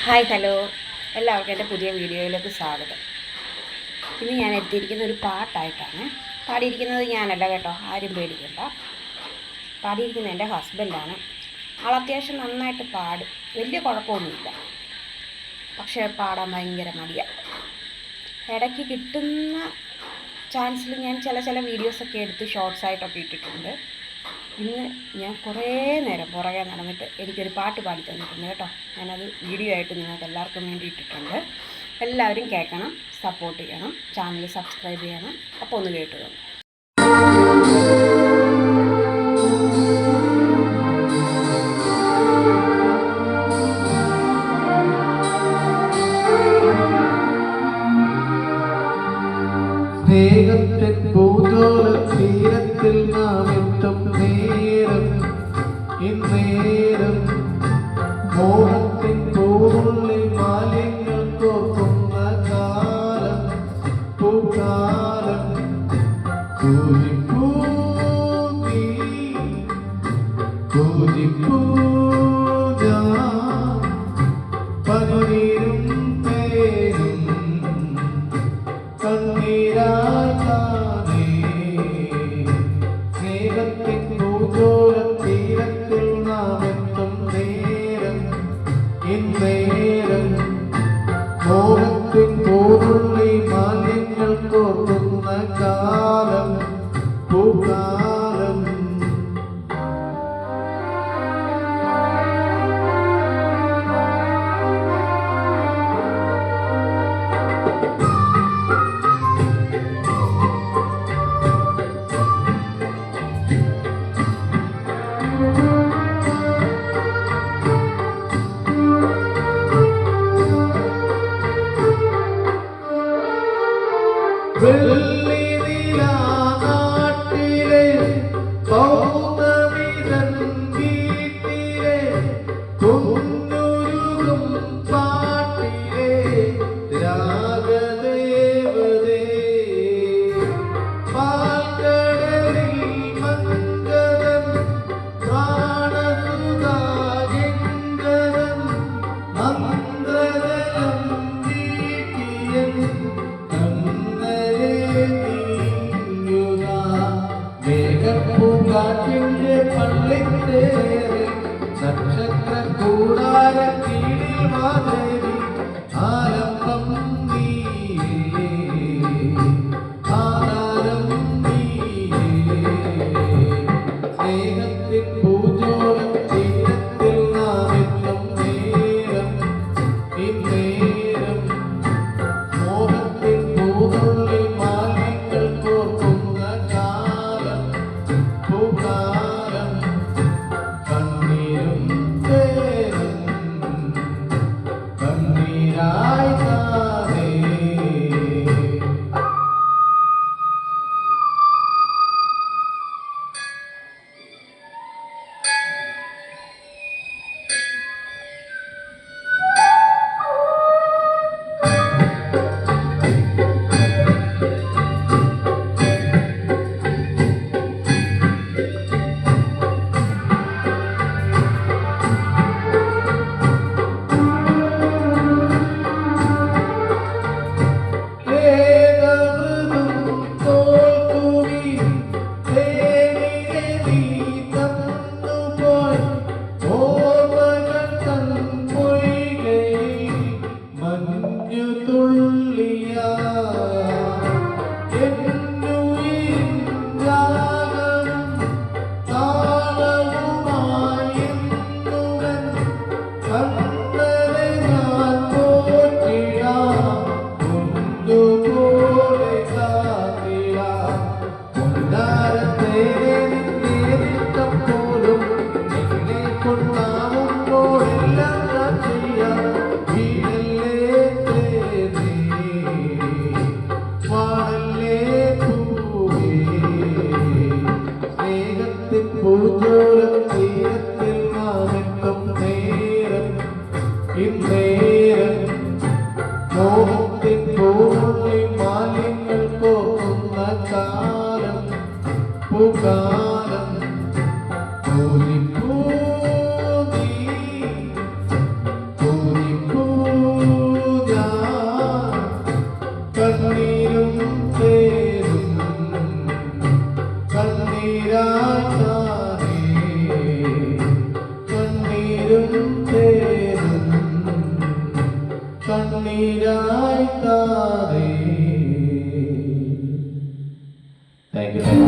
Hi hello, എല്ലാവർക്കും എൻ്റെ പുതിയ വീഡിയോയിലേക്ക് സ്വാഗതം. ഇന്ന് ഞാൻ എത്തിയിരിക്കുന്ന ഒരു പാട്ടായിട്ടാണ്. പാടിയിരിക്കുന്നത് ഞാനല്ല കേട്ടോ, ആരും പേടിക്കണ്ട. പാടിയിരിക്കുന്നത് എൻ്റെ ഹസ്ബൻഡാണ്. ആൾ അത്യാവശ്യം നന്നായിട്ട് പാടും, വലിയ കുഴപ്പമൊന്നുമില്ല. പക്ഷേ പാടാൻ ഭയങ്കര മടിയാണ്. ഇടയ്ക്ക് കിട്ടുന്ന ചാൻസിൽ ഞാൻ ചില വീഡിയോസൊക്കെ എടുത്ത് ഷോർട്സായിട്ടൊക്കെ ഇട്ടിട്ടുണ്ട്. ഇന്ന് ഞാൻ കുറേ നേരം പുറകെ നടന്നിട്ട് എനിക്കൊരു പാട്ട് പാടി തന്നിട്ടുണ്ട് കേട്ടോ. ഞാനത് വീഡിയോ ആയിട്ട് നിങ്ങൾക്ക് എല്ലാവർക്കും വേണ്ടി ഇട്ടിട്ടുണ്ട്. എല്ലാവരും കേൾക്കണം, സപ്പോർട്ട് ചെയ്യണം, ചാനൽ സബ്സ്ക്രൈബ് ചെയ്യണം. അപ്പോൾ ഒന്ന് കേട്ടു തന്നു. സ്നേഹത്തിൻ പൂതോല തീരത്തിൽ നാം എത്തും നേരം ഇന്നേരം മോഹത്തിൻ പൂവുള്ളിൽ മാലിന്യം തോക്കുന്ന കാലം പൂക്കാലം പൂജിപ്പൂ പനിനീരും പേരും കണ്ണീരാകാതെ സ്നേഹത്തിൻ പൂജോല തീരത്തിൽ നാം എത്തും നേരം ഇന്നേരം മോഹത്തിൻ പൂതുള്ളി മാലിന്യങ്ങൾ കോർക്കുന്ന കാലം പൂക്കാലം നാട്ടിലെ പൗർണമിതൻ വീട്ടിലെ കുന്നുരുകും പാട്ടിലെ രാഗദേവതേ പാൽക്കടലിൽ മംഗലം പ്രാണസുതാഗിംഗലം മന്ത്രജലം വീട്ടിയൻ മേഘപ്പൂങ്കാറ്റിന്റെ പള്ളിത്തേറിൽ നക്ഷത്ര കൂടാര കീഴിൽ മാതേവി ആലംബം നീയേ ആധാരം നീയേ സ്നേഹത്തിൻ പൂജോല തീരത്തിൽ നാം എത്തും നേരം ഇന്നേരം മോഹത്തിൻ പൂതുള്ളിൽ മാലിന്യങ്ങൾ കോർക്കുന്ന കാലം പൂക്കാലം കണ്ണീരും പേരും കണ്ണീരായി താനേ. പൂജോല തീരത്തിൽ നാം എത്തും നേരം ഇന്നേരം മോഹത്തിൻ പൂവുള്ളിൽ മാലിന്യങ്ങൾ കോർക്കുന്ന കാലം പൂക്കാലം പൂജിപ്പൂ കണ്ണീരായി താരേ. Thank you.